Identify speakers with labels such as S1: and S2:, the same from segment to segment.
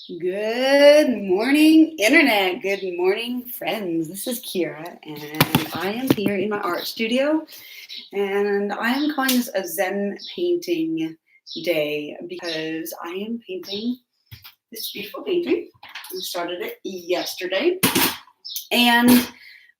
S1: Good morning, Internet. Good morning, friends. This is Kira, and I am here in my art studio, and I am calling this a Zen Painting Day because I am painting this beautiful painting. I started it yesterday, and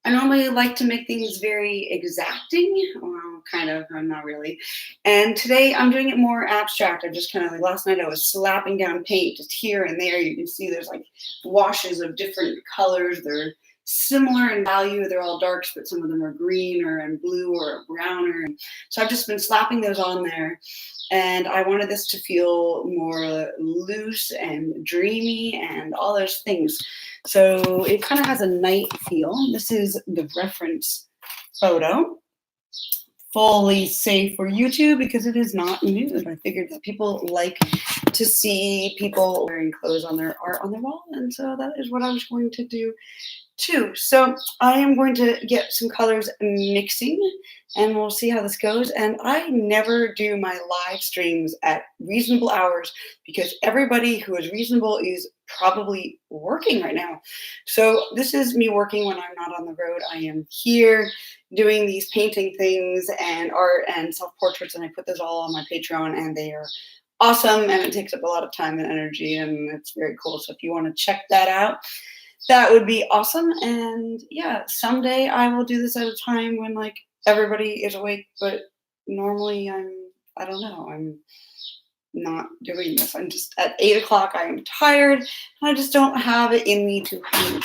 S1: I normally like to make things very exacting. Well, kind of, I'm not really. And today I'm doing it more abstract. I'm just kind of like last night I was slapping down paint just here and there. You can see there's like washes of different colors. They're similar in value. They're all darks, but some of them are green or and blue or browner. So I've just been slapping those on there. And I wanted this to feel more loose and dreamy and all those things. So it kind of has a night feel. This is the reference photo. Fully safe for YouTube because it is not nude. I figured that people like to see people wearing clothes on their art on their wall. And so that is what I was going to do too. So I am going to get some colors mixing and we'll see how this goes. And I never do my live streams at reasonable hours because everybody who is reasonable is probably working right now. So this is me working when I'm not on the road. I am here doing these painting things and art and self-portraits, and I put those all on my Patreon, and they are awesome, and it takes up a lot of time and energy, and it's very cool. So if you want to check that out, that would be awesome. And yeah, someday I will do this at a time when like everybody is awake, but normally I don't know, I'm not doing this. I'm just at 8 o'clock, I am tired, and I just don't have it in me to paint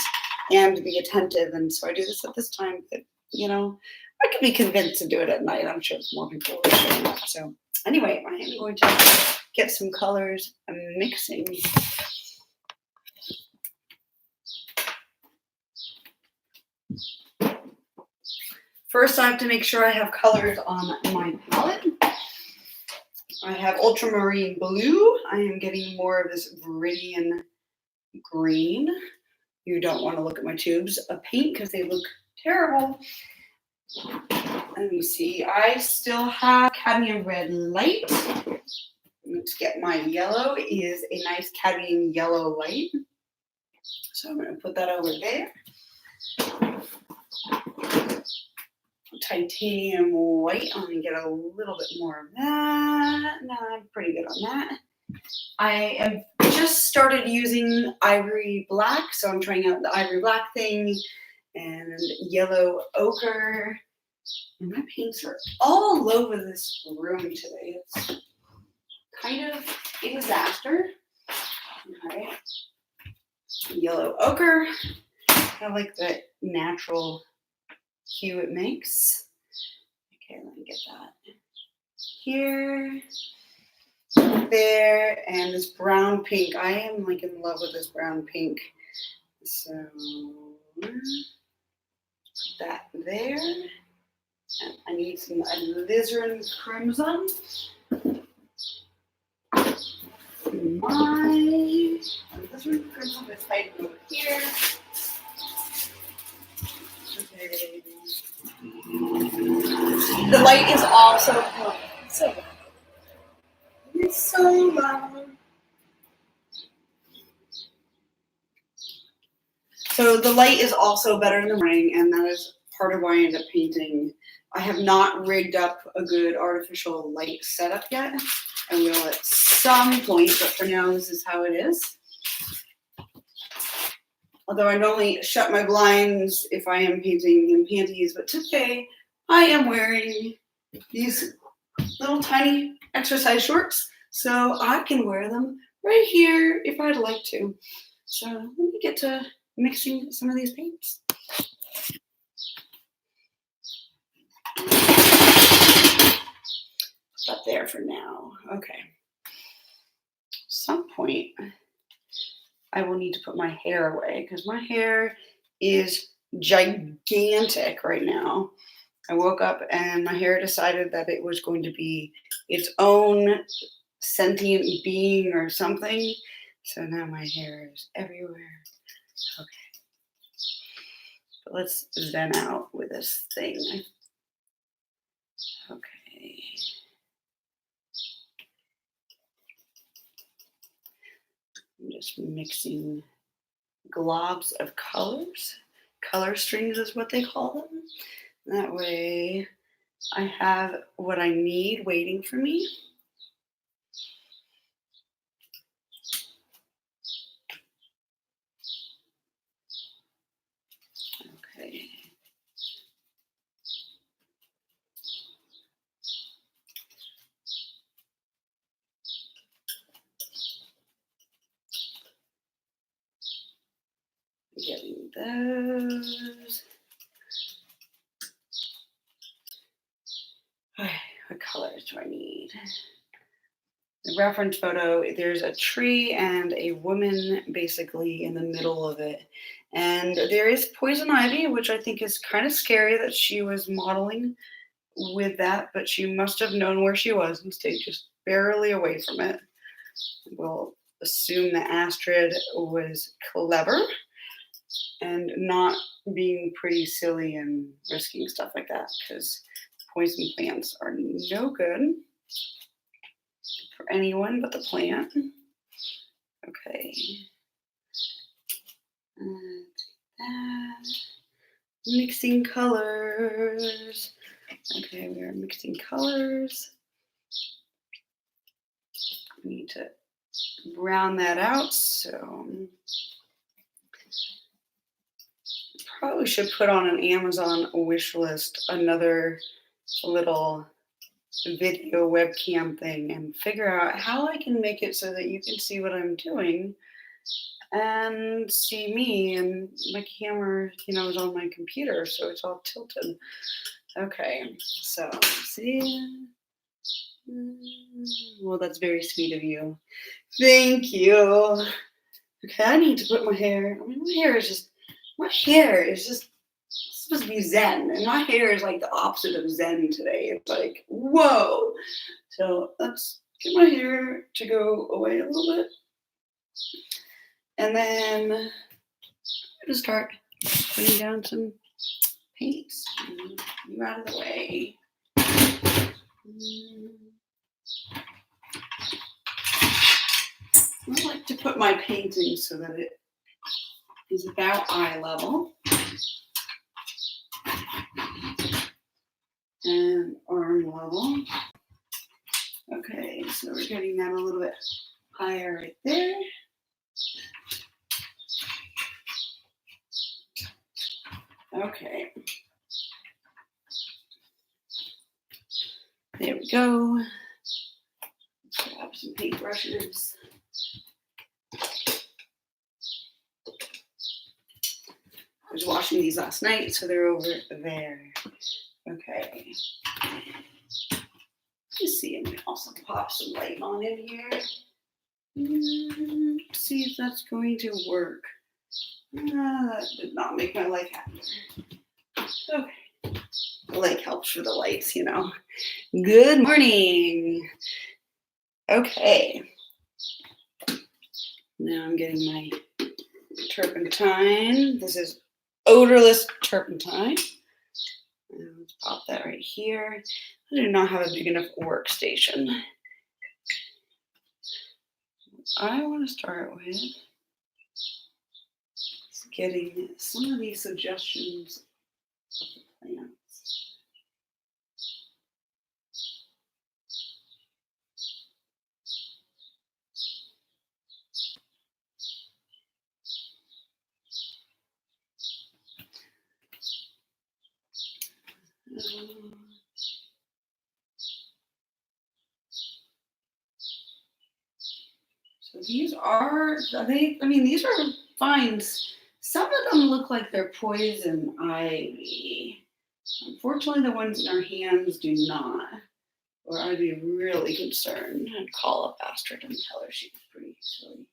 S1: and to be attentive. And so I do this at this time, but you know, I could be convinced to do it at night. I'm sure more people will showing up. So anyway, I am going to get some colors mixing. First, I have to make sure I have colors on my palette. I have ultramarine blue. I am getting more of this viridian green. You don't want to look at my tubes of paint because they look terrible. Let me see. I still have cadmium red light. Let's get my yellow. It is a nice cadmium yellow light. So I'm going to put that over there. Titanium white. I'm going to get a little bit more of that. No, I'm pretty good on that. I have just started using ivory black, so I'm trying out the ivory black thing and yellow ochre. And my paints are all over this room today. It's kind of a disaster. All right. Yellow ochre. I like the natural hue it makes. Okay, let me get that here, there, and this brown pink. I am like in love with this brown pink. So put that there. And I need some alizarin crimson. My alizarin crimson is hiding over here. Okay. The light is also so loud. It's so loud. So the light is also better in the morning, and that is part of why I end up painting. I have not rigged up a good artificial light setup yet. I will at some point, but for now this is how it is. Although I normally shut my blinds if I am painting in panties, but today I am wearing these little tiny exercise shorts, so I can wear them right here if I'd like to. So let me get to mixing some of these paints. Up there for now. Okay. Some point I will need to put my hair away because my hair is gigantic right now. I woke up and my hair decided that it was going to be its own sentient being or something. So now my hair is everywhere. Okay. But let's zen out with this thing. Okay. I'm just mixing globs of colors. Color strings is what they call them. That way I have what I need waiting for me. Okay. Getting those. Okay, what colors do I need? The reference photo, there's a tree and a woman basically in the middle of it. And there is poison ivy, which I think is kind of scary that she was modeling with that, but she must have known where she was and stayed just barely away from it. We'll assume that Astrid was clever and not being pretty silly and risking stuff like that, because poison plants are no good for anyone but the plant. Okay. And that. Mixing colors. Okay, we are mixing colors. We need to brown that out, so probably should put on an Amazon wish list another little video webcam thing and figure out how I can make it so that you can see what I'm doing and see me, and my camera, is on my computer, so it's all tilted. Okay, so see. Well, that's very sweet of you. Thank you. Okay, I need to put my hair. My hair is just supposed to be zen, and my hair is like the opposite of zen today. It's like, whoa. So let's get my hair to go away a little bit. And then I'm gonna start putting down some paints. You out of the way. I like to put my painting so that it is about eye level and arm level. Okay, so we're getting that a little bit higher right there. Okay. There we go. Let's grab some paintbrushes. I was washing these last night, so they're over there. Okay. Let's see, I'm gonna also pop some light on in here. See if that's going to work. That did not make my life happier. Okay. The light helps for the lights, Good morning. Okay. Now I'm getting my turpentine. This is odorless turpentine. And let's pop that right here. I do not have a big enough workstation. I want to start with getting some of these suggestions of the plants. So these are these are vines. Some of them look like they're poison ivy. Unfortunately, the ones in our hands do not, or I'd be really concerned. I'd call up Astrid and tell her she's pretty silly.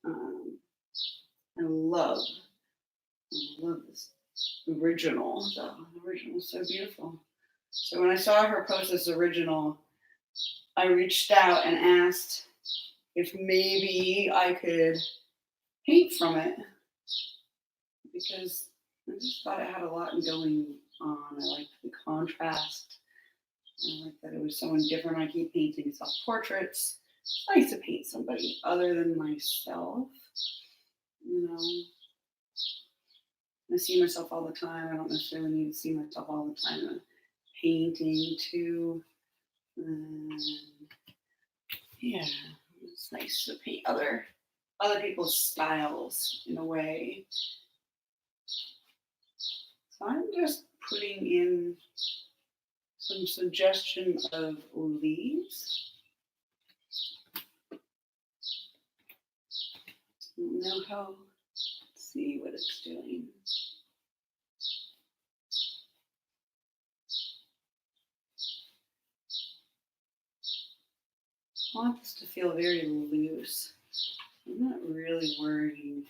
S1: I love this original, though. The original is so beautiful. So when I saw her post this original, I reached out and asked if maybe I could paint from it, because I just thought it had a lot going on. I liked the contrast. I liked that it was someone different. I keep painting self-portraits. It's nice to paint somebody other than myself. You know, I see myself all the time. I don't necessarily need to see myself all the time. I'm painting too. Yeah, it's nice to paint other people's styles in a way. So I'm just putting in some suggestion of leaves. I don't know how. Let's see what it's doing. I want this to feel very loose. I'm not really worrying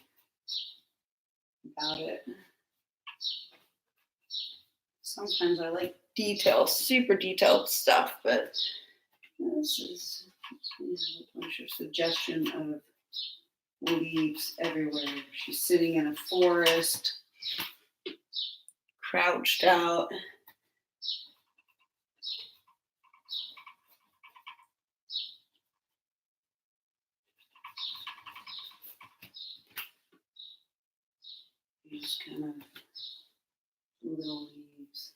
S1: about it. Sometimes I like detailed, super detailed stuff, but this is a bunch of suggestion of leaves everywhere. She's sitting in a forest, crouched out. Just kind of little leaves.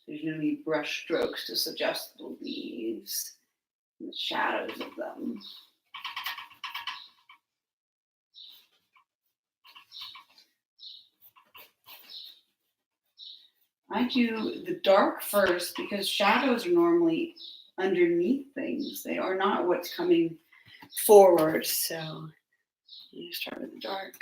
S1: There's no need brush strokes to suggest the leaves and the shadows of them. I do the dark first because shadows are normally underneath things. They are not what's coming forward. So you start with the dark.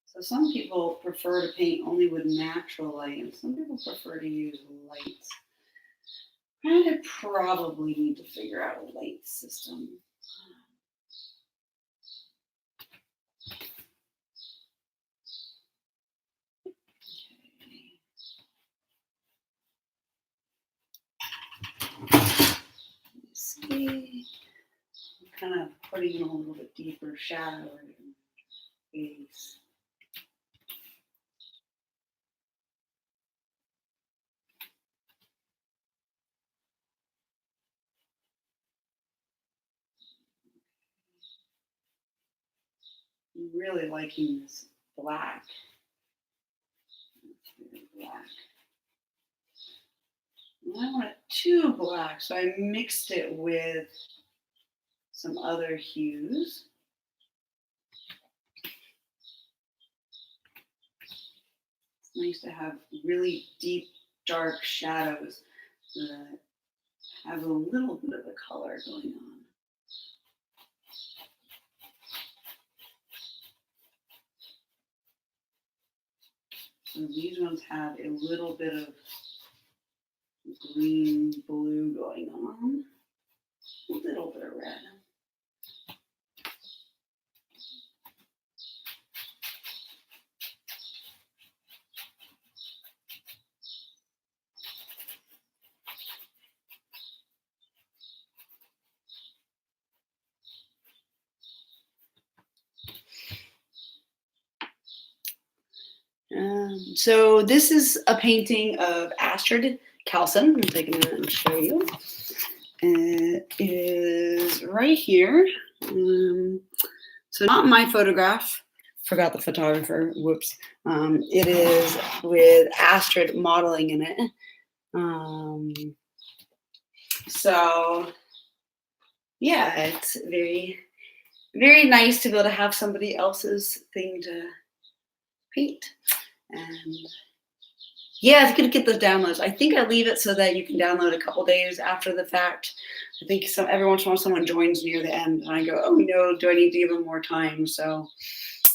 S1: So some people prefer to paint only with natural light, and some people prefer to use lights. I probably need to figure out a light system. See, I'm kind of putting in a little bit deeper shadow in the face. I'm really liking this black. Black. I don't want it too black, so I mixed it with some other hues. It's nice to have really deep, dark shadows that have a little bit of the color going on. So these ones have a little bit of green, blue going on, a little bit of red. So this is a painting of Astrid Kallsen. I'm taking it and show you. It is right here. So not my photograph. Forgot the photographer. Whoops. It is with Astrid modeling in it. So yeah, it's very, very nice to be able to have somebody else's thing to paint. And yeah, it's good to get those downloads. I think I leave it so that you can download a couple days after the fact. I think every once in a while someone joins near the end and I go, oh no, do I need to give them more time? So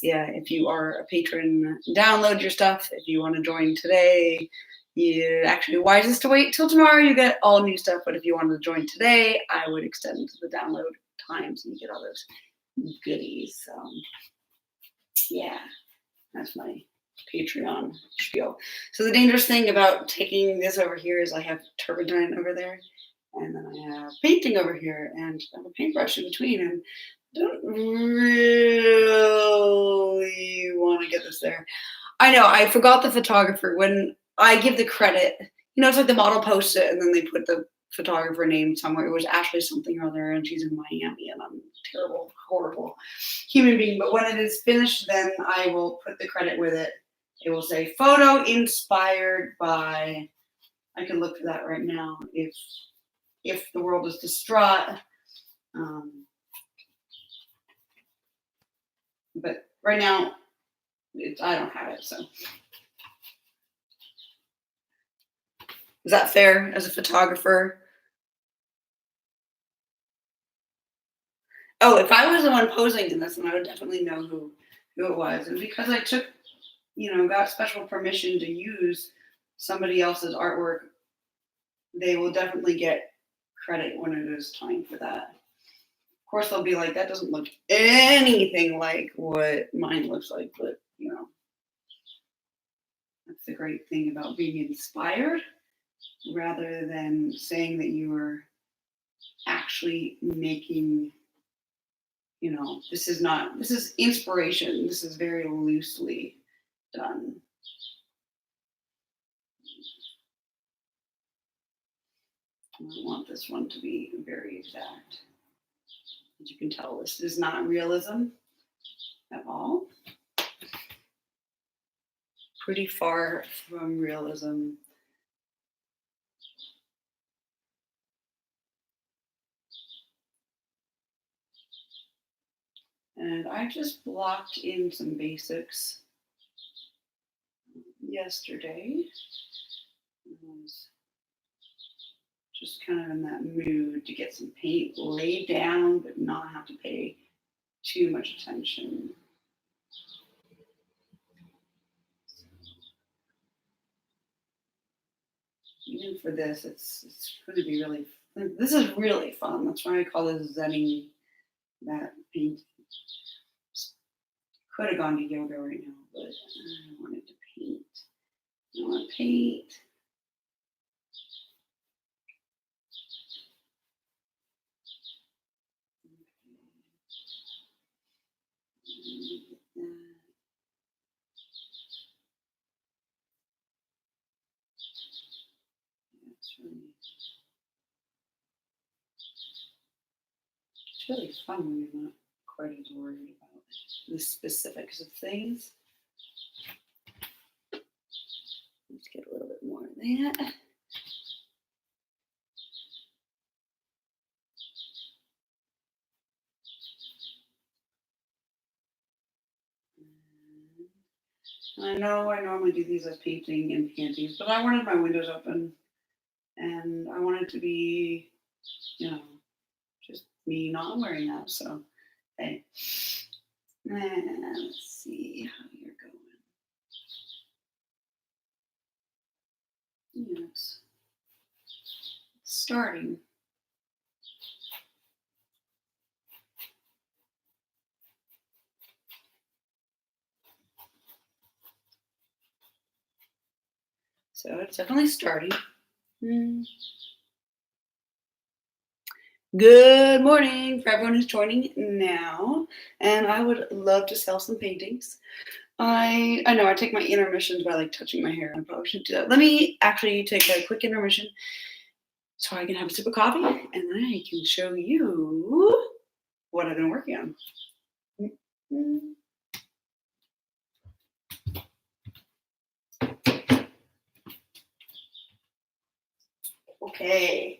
S1: yeah, if you are a patron, download your stuff. If you want to join today, you actually wisest to wait till tomorrow. You get all new stuff. But if you wanted to join today, I would extend the download times and you get all those goodies. So yeah, that's my Patreon spiel. So the dangerous thing about taking this over here is I have turpentine over there, and then I have painting over here, and I have a paintbrush in between, and don't really want to get this there. I know, I forgot the photographer. When I give the credit, it's like the model posts it, and then they put the photographer name somewhere. It was Ashley something or other, and she's in Miami, and I'm a terrible, horrible human being. But when it is finished, then I will put the credit with it. It will say photo inspired by, I can look for that right now if the world is distraught. But right now, I don't have it, so. Is that fair as a photographer? Oh, if I was the one posing in this, then I would definitely know who it was. And because I took, got special permission to use somebody else's artwork, they will definitely get credit when it is time for that. Of course, they'll be like, that doesn't look anything like what mine looks like, but, that's the great thing about being inspired, rather than saying that you are actually making, this is inspiration. This is very loosely done. I want this one to be very exact. As you can tell, this is not realism at all. Pretty far from realism. And I just blocked in some basics yesterday. I was just kind of in that mood to get some paint laid down, but not have to pay too much attention. Even for this, it's going to be really, this is really fun. That's why I call this zenning that paint. Could have gone to yoga right now, but I wanted to paint. I want to paint. It's really fun when you're not quite as worried about the specifics of things. Let's get a little bit more of that. I know I normally do these as painting and panties, but I wanted my windows open, and I wanted to be, just me not wearing that. So, hey, and let's see how you're going. Yes, starting. So it's definitely starting. Good morning for everyone who's joining now. And I would love to sell some paintings. I know I take my intermissions by touching my hair. I probably shouldn't do that. Let me actually take a quick intermission so I can have a sip of coffee and then I can show you what I've been working on. Okay.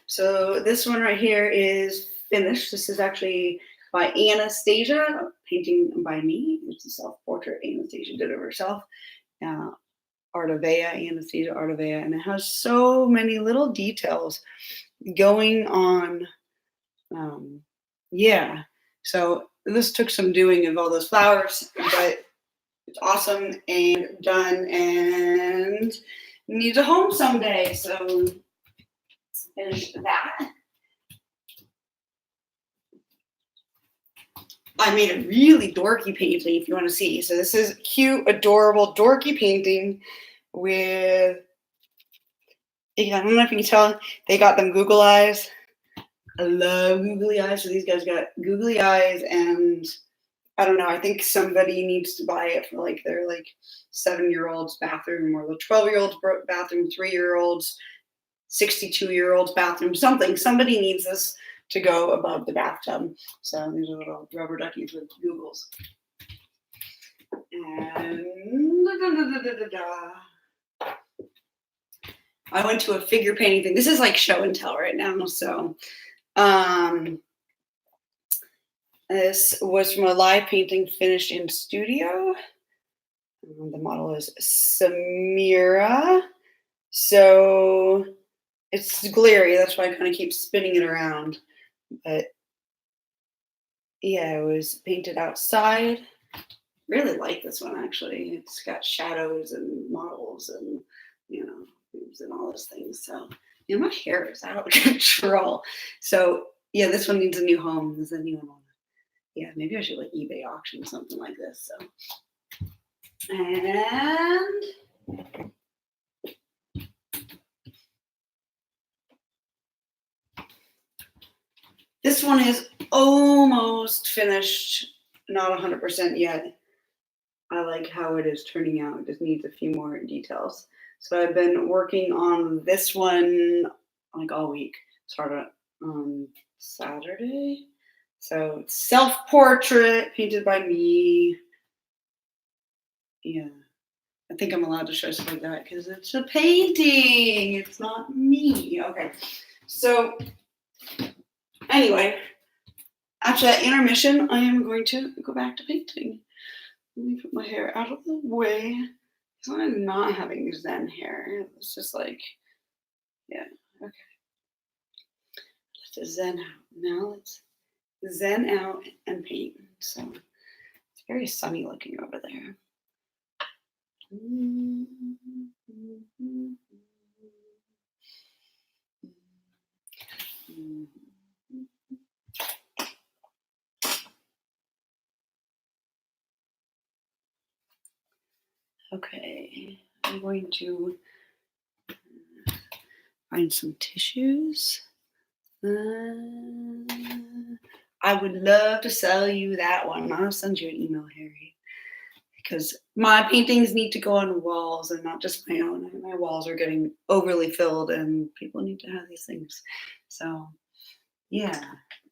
S1: So this one right here is finished. This is actually by Anastasia, a painting by me. It's a self-portrait. Anastasia did it herself. Anastasia Artavea, and it has so many little details going on. So this took some doing of all those flowers, but it's awesome and done and needs a home someday. So let's finish that. I made a really dorky painting if you want to see. So this is cute, adorable, dorky painting with, yeah, I don't know if you can tell, they got them Google eyes. I love googly eyes. So these guys got googly eyes, and I don't know. I think somebody needs to buy it for like their like 7-year-old's bathroom or the 12-year-old's bathroom, 3-year-old's, 62-year-old's bathroom, something. Somebody needs this to go above the bathtub. So these are little rubber duckies with Googles. And I went to a figure painting thing. This is like show and tell right now. So this was from a live painting finished in studio. The model is Samira. So it's glary. That's why I kind of keep spinning it around. But yeah, it was painted outside. Really like this one, actually. It's got shadows and models and, boobs and all those things. So, my hair is out of control. So, yeah, this one needs a new home. There's a new one. Yeah, maybe I should like eBay auction something like this. So, and this one is almost finished, not 100% yet. I like how it is turning out. It just needs a few more details. So I've been working on this one like all week. Started on Saturday. So it's self-portrait painted by me. Yeah. I think I'm allowed to show stuff like that because it's a painting. It's not me. Okay. So anyway, after that intermission, I am going to go back to painting. Let me put my hair out of the way. Because I'm not having Zen hair. It's just like, yeah, okay. Let's Zen out. Now let's Zen out and paint. So it's very sunny looking over there. Okay, I'm going to find some tissues. I would love to sell you that one. I'll send you an email, Harry, because my paintings need to go on walls and not just my own. My walls are getting overly filled and people need to have these things. So yeah,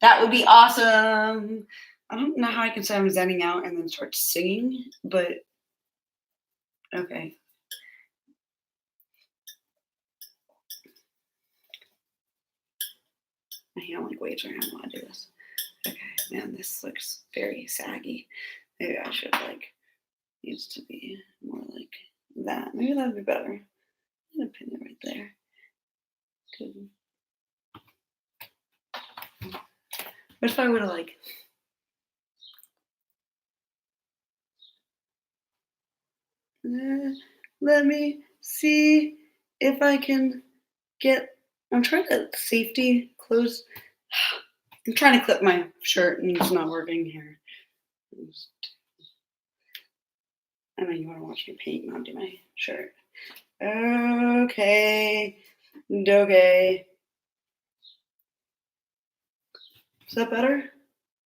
S1: that would be awesome. I don't know how I can say I'm zenning out and then start singing, but okay. My hand like waves around while I do this. Okay, man, this looks very saggy. Maybe I should like, needs to be more like that. Maybe that would be better. I'm gonna pin it right there. Good. What if I were to like, let me see if I can get, I'm trying to safety close. I'm trying to clip my shirt and it's not working here. I know you want to watch me paint, not do my shirt. Okay. Okay. Is that better?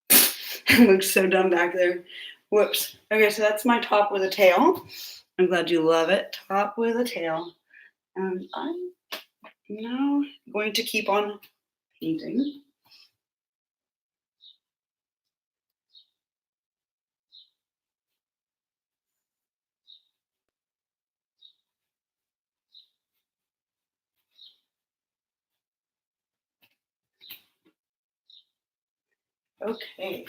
S1: It looks so dumb back there. Whoops. Okay, so that's my top with a tail. I'm glad you love it. Top with a tail. And I'm now going to keep on painting. Okay.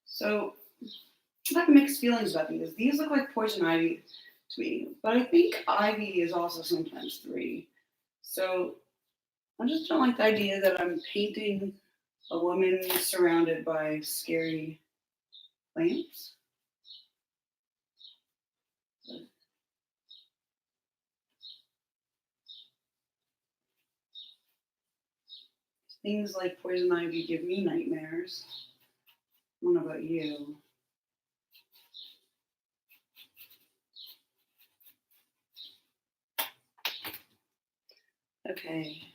S1: So I have mixed feelings about these. These look like poison ivy to me, but I think ivy is also sometimes 3. So I just don't like the idea that I'm painting a woman surrounded by scary plants. Things like poison ivy give me nightmares. I don't know about you. Okay.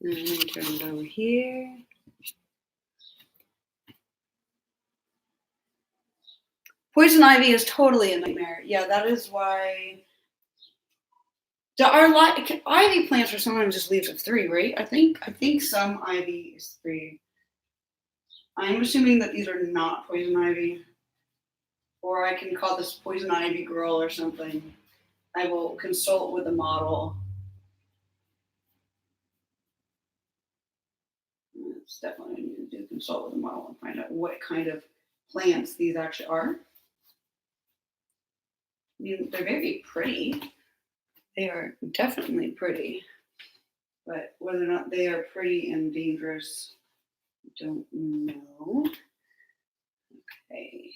S1: And then turn it over here. Poison ivy is totally a nightmare. Yeah, that is why. Our ivy plants are sometimes just leaves of 3, right? I think some ivy is 3. I'm assuming that these are not poison ivy, or I can call this poison ivy girl or something. I will consult with the model. It's definitely what I need to do, consult with the model and find out what kind of plants these actually are. I mean, they're very pretty. They are definitely pretty, but whether or not they are pretty and dangerous, I don't know. Okay.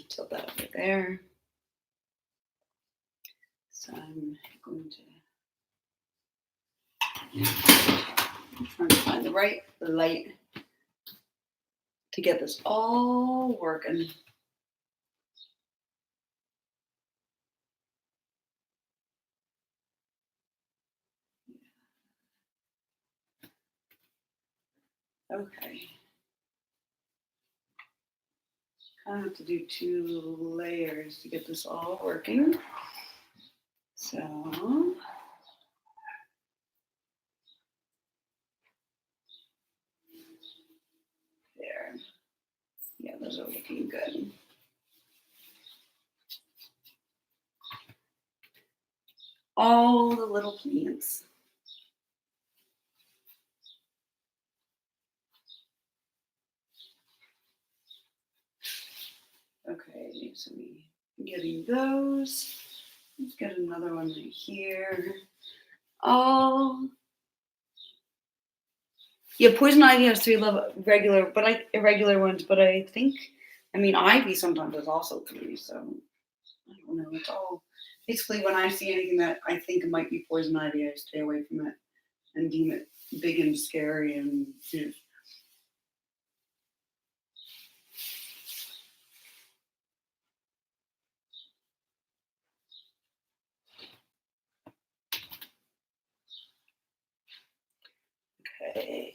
S1: Tilt that over there. So I'm going to try to find the right light to get this all working. Okay. I have to do 2 layers to get this all working. So there. Yeah, those are looking good. All the little plants. Okay, so we're getting those. Let's get another one right here. Oh, yeah, poison ivy has 3 irregular ones, but I think, ivy sometimes is also 3, so I don't know. It's all basically when I see anything that I think might be poison ivy, I stay away from it and deem it big and scary and okay.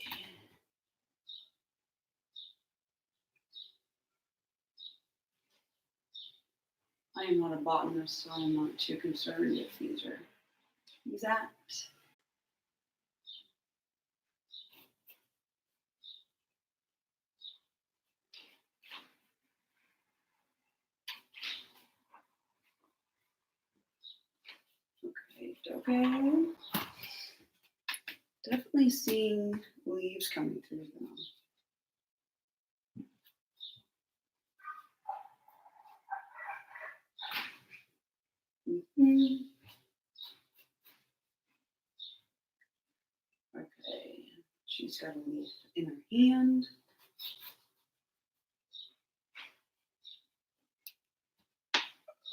S1: I am not a botanist, so I'm not too concerned if these are exact. Okay. Definitely seeing leaves coming through though. Okay, she's got a leaf in her hand.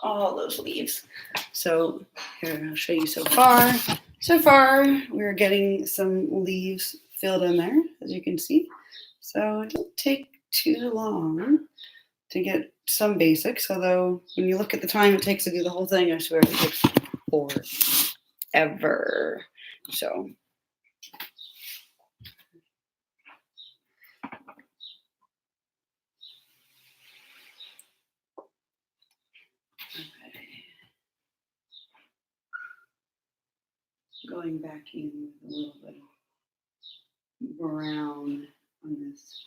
S1: All those leaves. So here, I'll show you so far. So far, we're getting some leaves filled in there, as you can see. So it won't take too long to get some basics, although when you look at the time it takes to do the whole thing, I swear it takes forever. So going back in with a little bit of brown on this.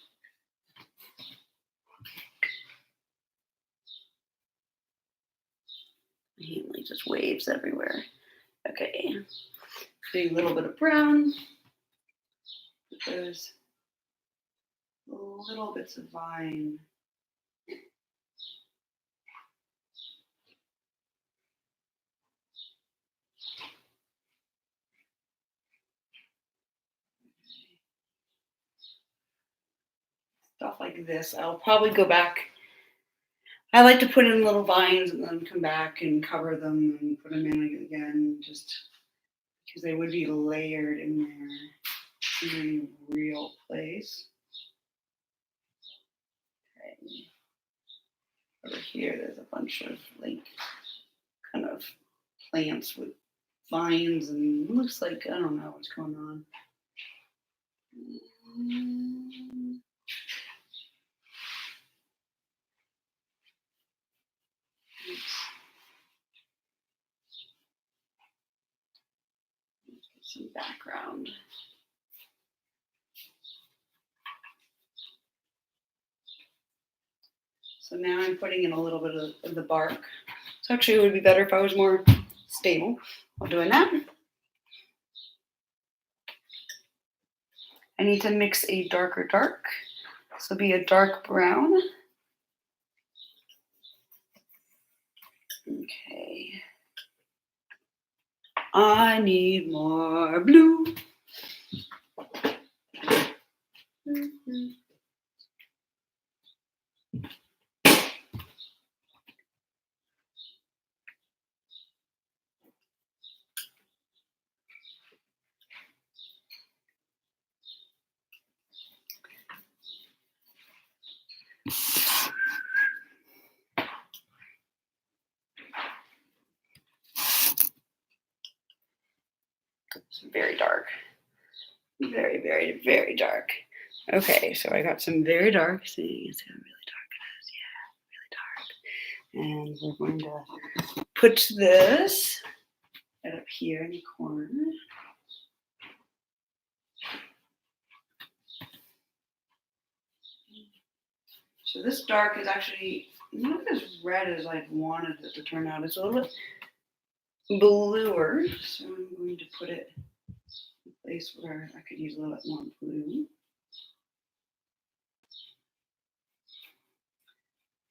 S1: My hand like just waves everywhere. Okay, doing a little bit of brown. There's little bits of vine. like this. I'll probably go back. I like to put in little vines and then come back and cover them and put them in again, just because they would be layered in there in a real place. Okay. Over here, there's a bunch of like kind of plants with vines, and it looks like, I don't know what's going on. Let's get some background. So now I'm putting in a little bit of the bark. So actually it would be better if I was more stable while doing that. I need to mix a darker dark. This will be a dark brown. Okay. I need more blue. It's very dark. Very, very, very dark. Okay, so I got some very dark. See, it's really dark. Yeah, really dark. And we're going to put this right up here in the corner. So this dark is actually not as red as I wanted it to turn out. It's a little bit bluer. So I'm going to put it in a place where I could use a little bit more blue.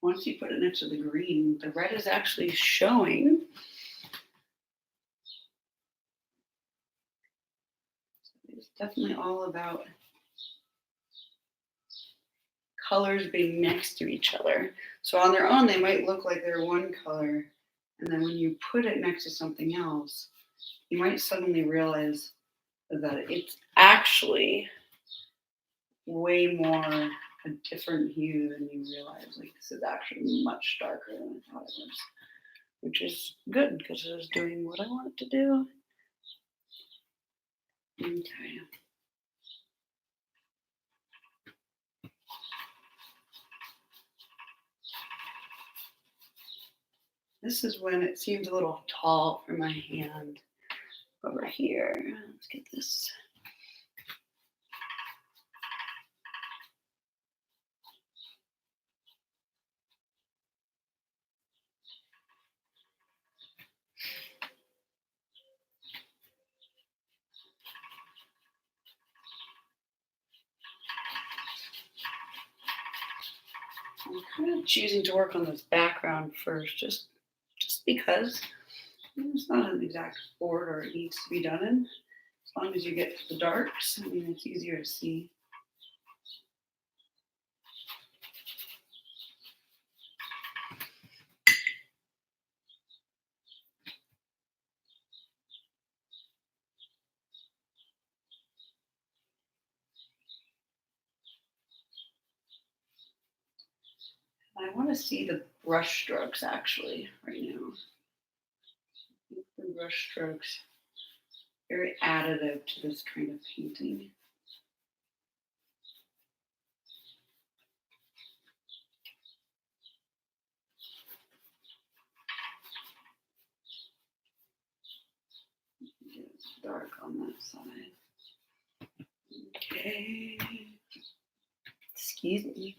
S1: Once you put it next to the green, the red is actually showing. It's definitely all about colors being next to each other. So on their own, they might look like they're one color. And then when you put it next to something else, you might suddenly realize that it's actually way more a different hue than you realize. Like, this is actually much darker than I thought it was, which is good because it was doing what I want it to do. Okay. This is when it seems a little tall for my hand over here. Let's get this. I'm kind of choosing to work on this background first, just because it's not an exact order it needs to be done in. As long as you get to the darks, I mean, it's easier to see. I want to see the brush strokes actually right now. The brush strokes, very additive to this kind of painting. It's dark on that side. Okay. Excuse me.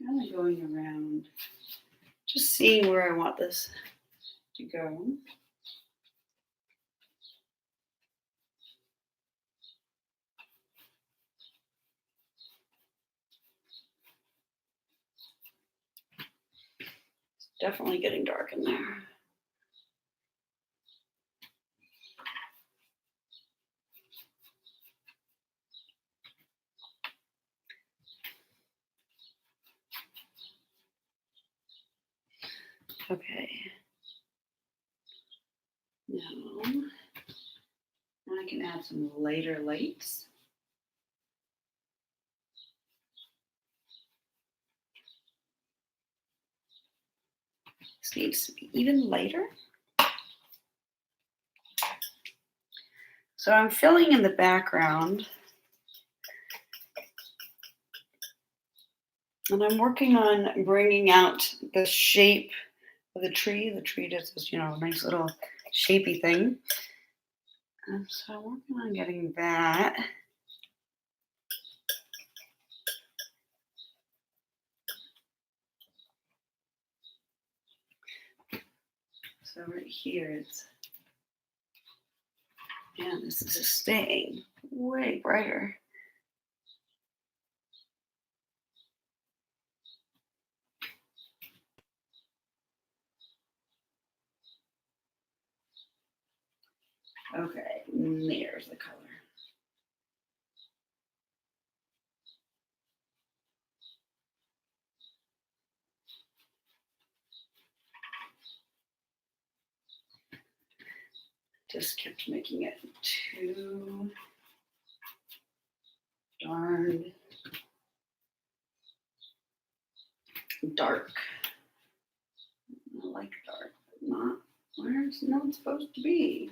S1: I'm kind of going around, just seeing where I want this to go. definitely getting dark in there. Okay. Now I can add some lighter lights. This needs to be even lighter. So I'm filling in the background. And I'm working on bringing out the shape of the tree. The tree does this, nice little shapy thing. And so I'm working on getting that. So right here, this is staying way brighter. Okay, there's the color. Just kept making it too darn dark. I like dark, but not where it's not supposed to be.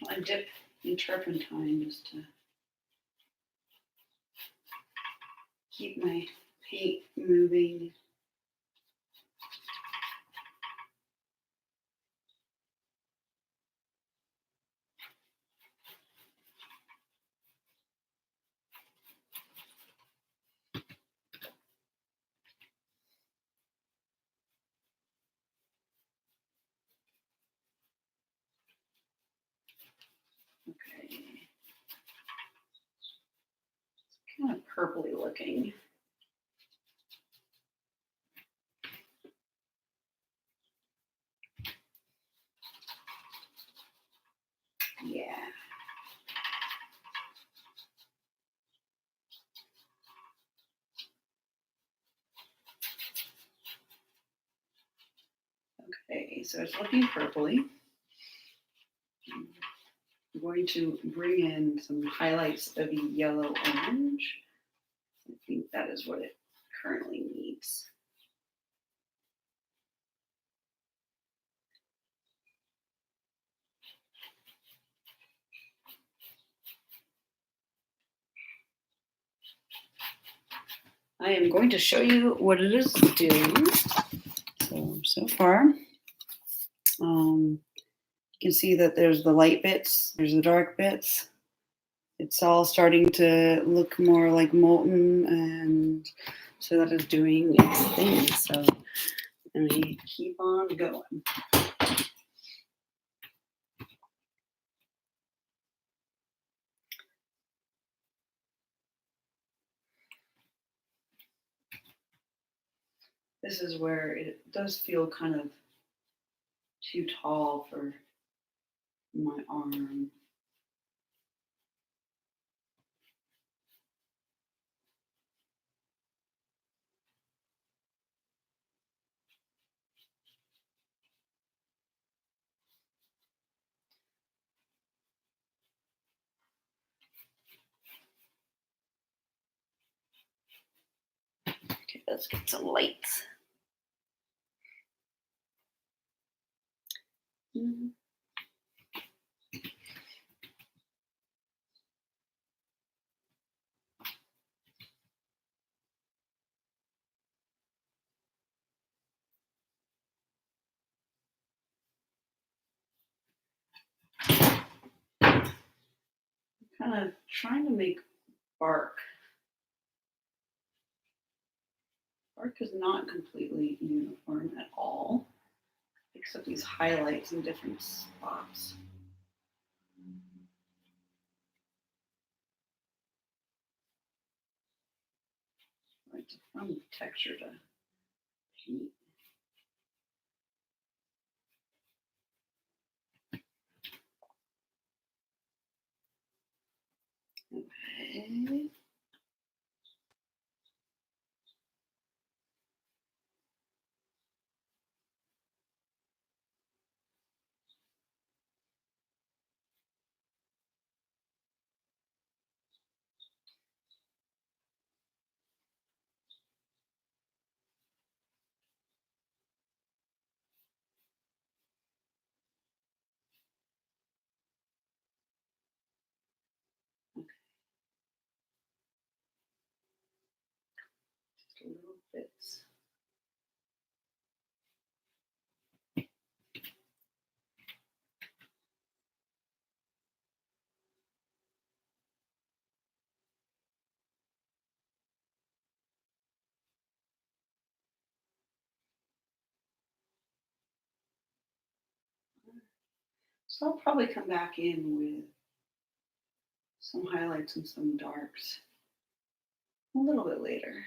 S1: I dip in turpentine just to keep my paint moving. Okay. It's kind of purpley looking. Yeah. Okay, so it's looking purpley. I'm going to bring in some highlights of yellow orange. I think that is what it currently needs. I am going to show you what it is doing. So far, you can see that there's the light bits, there's the dark bits. It's all starting to look more like molten, and so that is doing its thing. So let me keep on going. This is where it does feel kind of too tall for my arm. Okay, let's get some lights. Mm-hmm. kind of trying to make bark. Bark is not completely uniform at all, except these highlights in different spots. I like to find the texture to paint. Okay. Just little bits. So I'll probably come back in with some highlights and some darks a little bit later.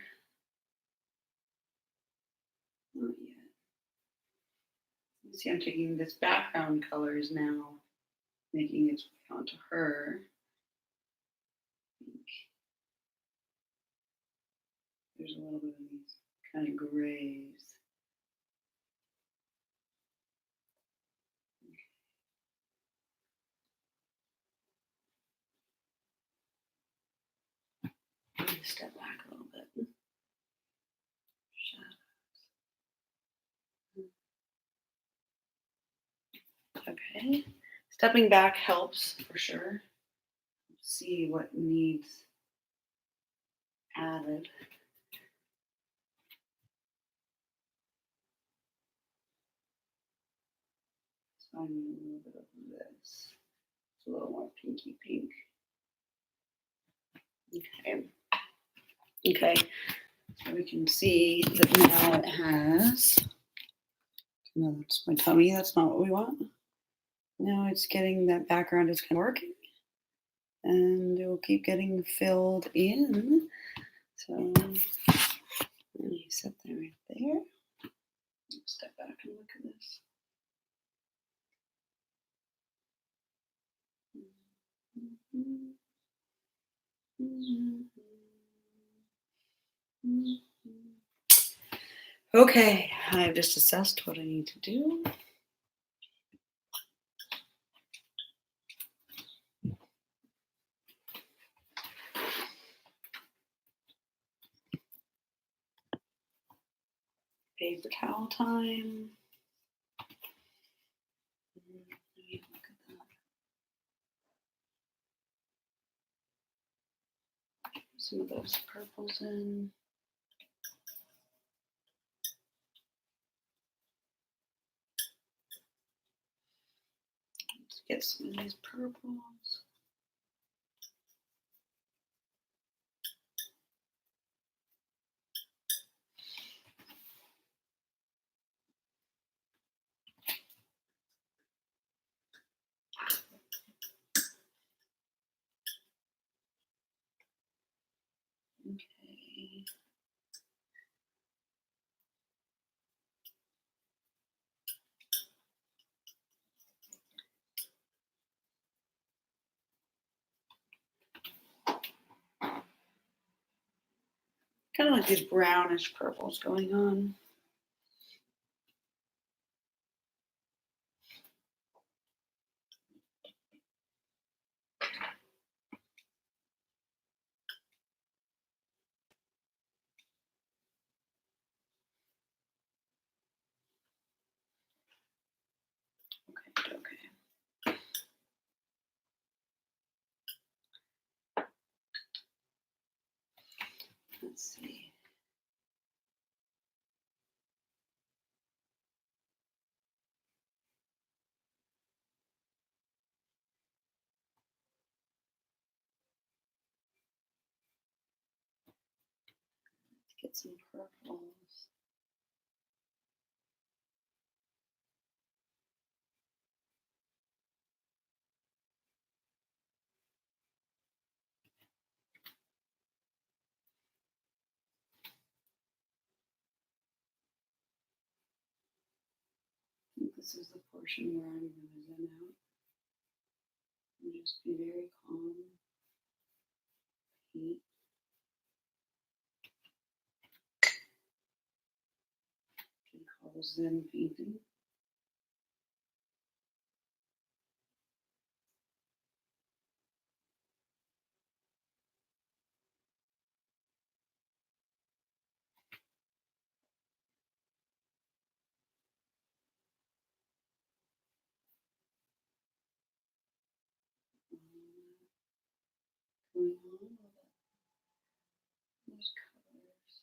S1: Not yet. You see, I'm taking this background color is now making its way onto her. There's a little bit of these kind of grays. Step back a little bit. Shadows. Okay. Stepping back helps for sure. See what needs added. So I need a little bit of this. It's a little more pinky pink. Okay. Okay. So we can see that now it has. No, that's my tummy. That's not what we want. Now it's getting that background is kind of working. And it will keep getting filled in. So let me set that right there. Step back and look at this. Okay, I've just assessed what I need to do. Paper towel time. Let me look at that. Some of those purples in. Let's get some of these purples. Okay. Kind of like these brownish purples going on. Okay. Let's see. Get some purples. I think this is the portion where I'm going to zen out and just be very calm. Paint. We call this Zen painting. Going on those colors.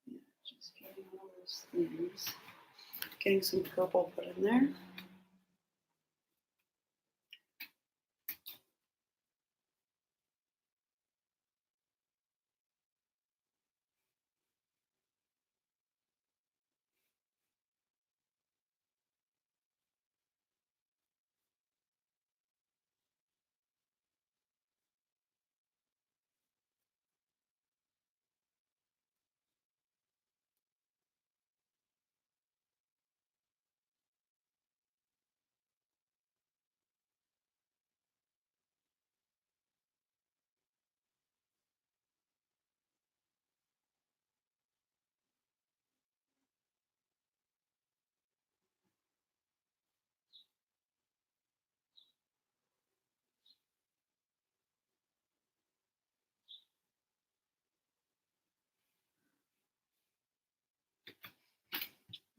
S1: Yeah, just getting all those things. Getting some purple put in there.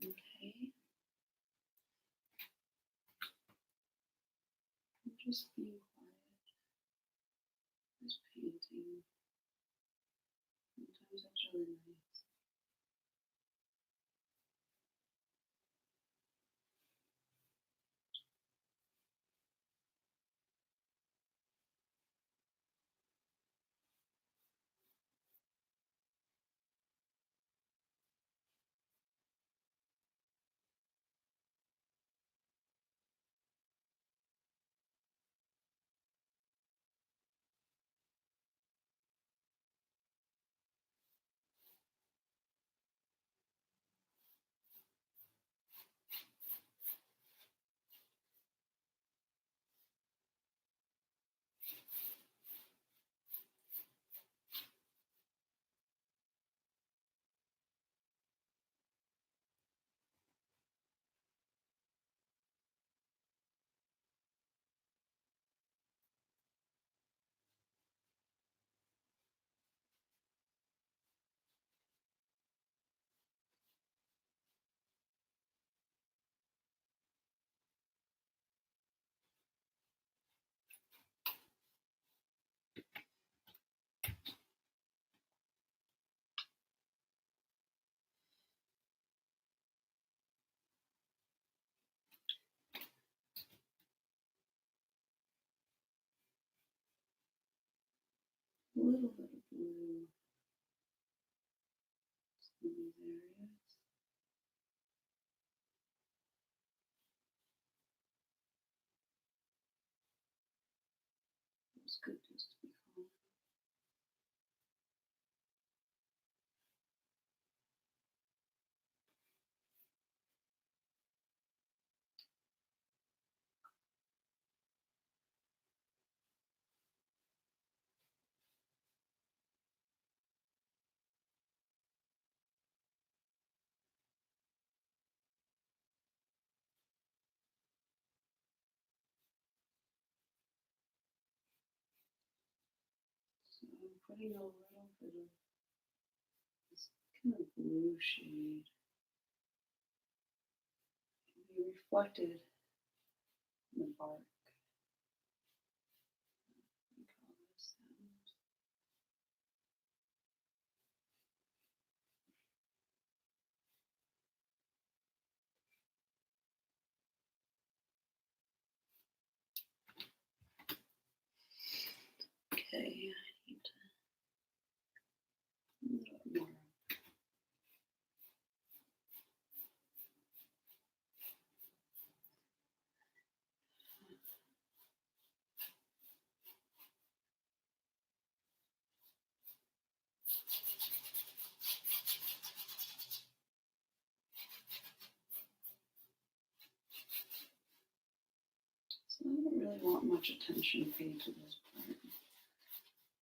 S1: Okay. I'm just being quiet. Just painting. Sometimes that's really nice. A little bit of blue in these areas. It's good just to be calm. So I'm putting a little bit of this kind of blue blue shade be reflected in the bark. Okay, I need a little more. So I don't really want much attention paid to this part.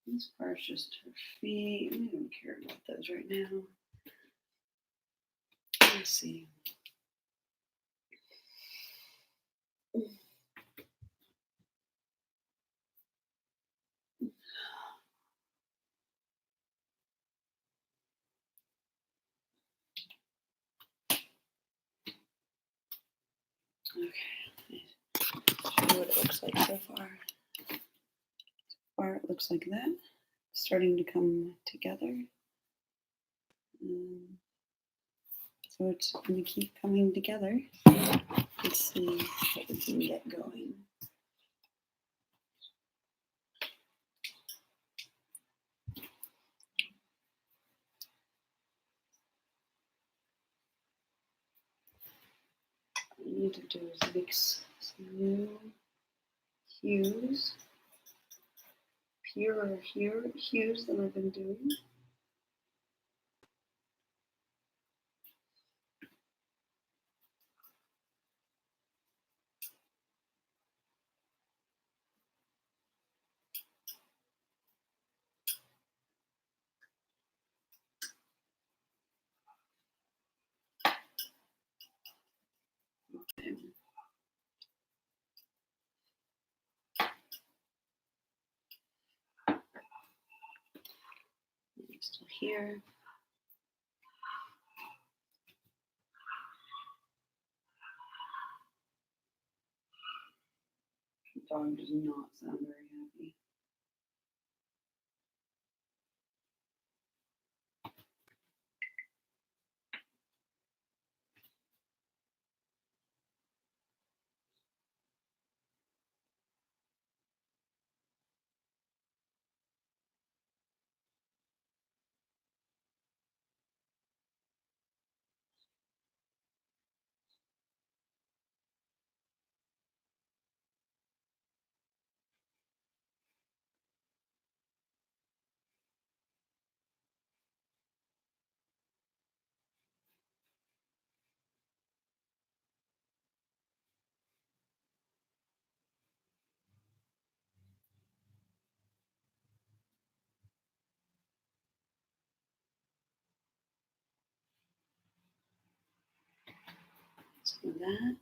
S1: This part's just her feet. I don't care about those right now. Let's see. Okay, show you what it looks like so far. So far, it looks like that. Starting to come together. So it's going to keep coming together. Let's see what we can get going. What I need to do is mix some new hues, purer hues than I've been doing. Okay. Still here. The dog does not sound very happy. Some of that.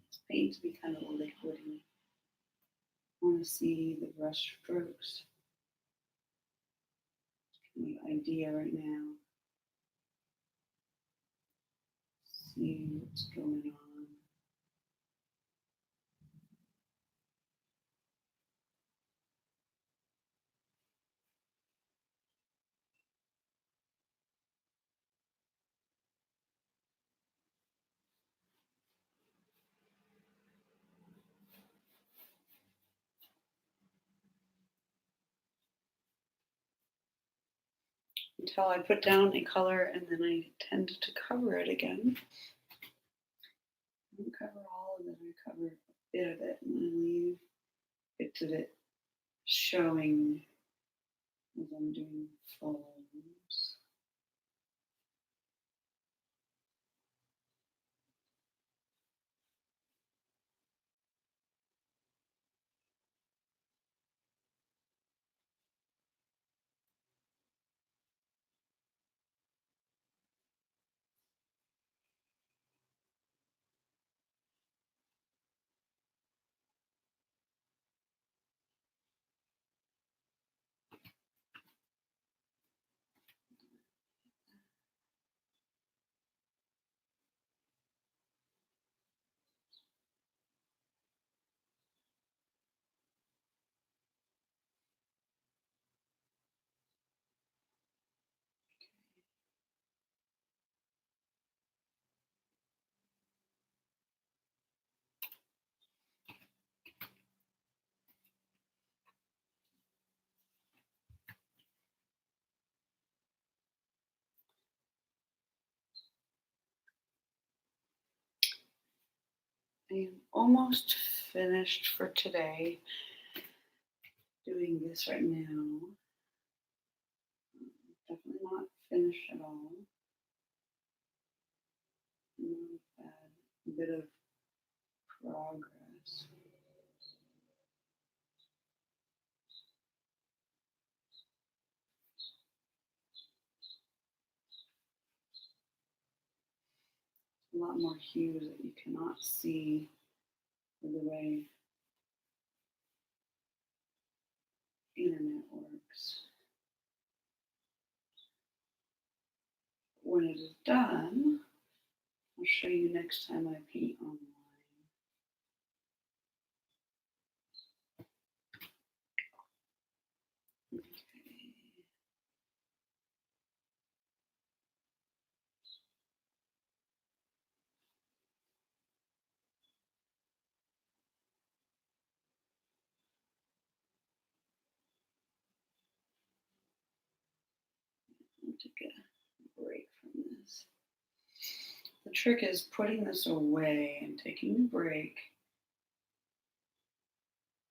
S1: This paint to be kind of liquidy. I want to see the brush strokes. The idea right now. See what's going on. Until I put down a color and then I tend to cover it again. I don't cover all of it, I cover a bit of it and I leave bits of it showing as I'm doing folds. I am almost finished for today doing this right now. Definitely not finished at all. I've had a bit of progress. A lot more hues that you cannot see with the way internet works. When it is done, I'll show you next time I paint online. Okay. I'll take a break from this. The trick is putting this away and taking a break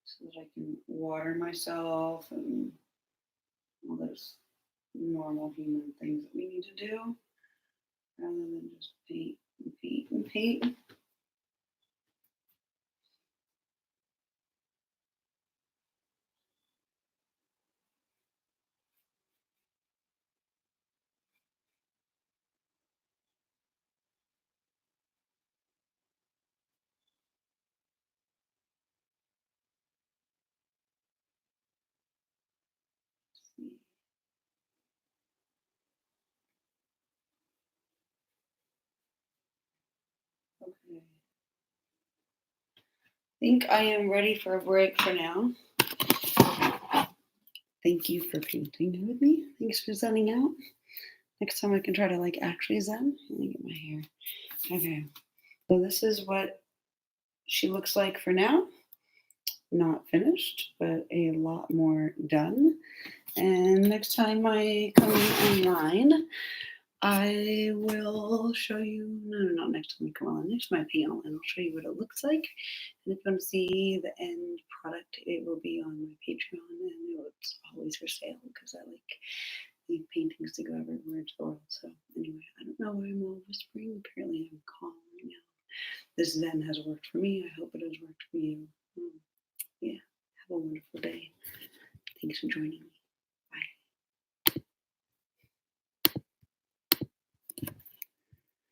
S1: so that I can water myself and all those normal human things that we need to do rather than just paint and paint and paint. Okay. I think I am ready for a break for now. Thank you for painting with me. Thanks for zenning out. Next time I can try to like actually zen. Let me get my hair. Okay. So this is what she looks like for now. Not finished, but a lot more done. And next time I come online, I will show you, no, not next time I come on, next time I paint online, I'll show you what it looks like. And if you want to see the end product, it will be on my Patreon, and it's always for sale because I like the paintings to go everywhere into the world. So anyway, I don't know why I'm all whispering. Apparently I'm calm right now. This Zen has worked for me. I hope it has worked for you. Yeah, have a wonderful day. Thanks for joining me.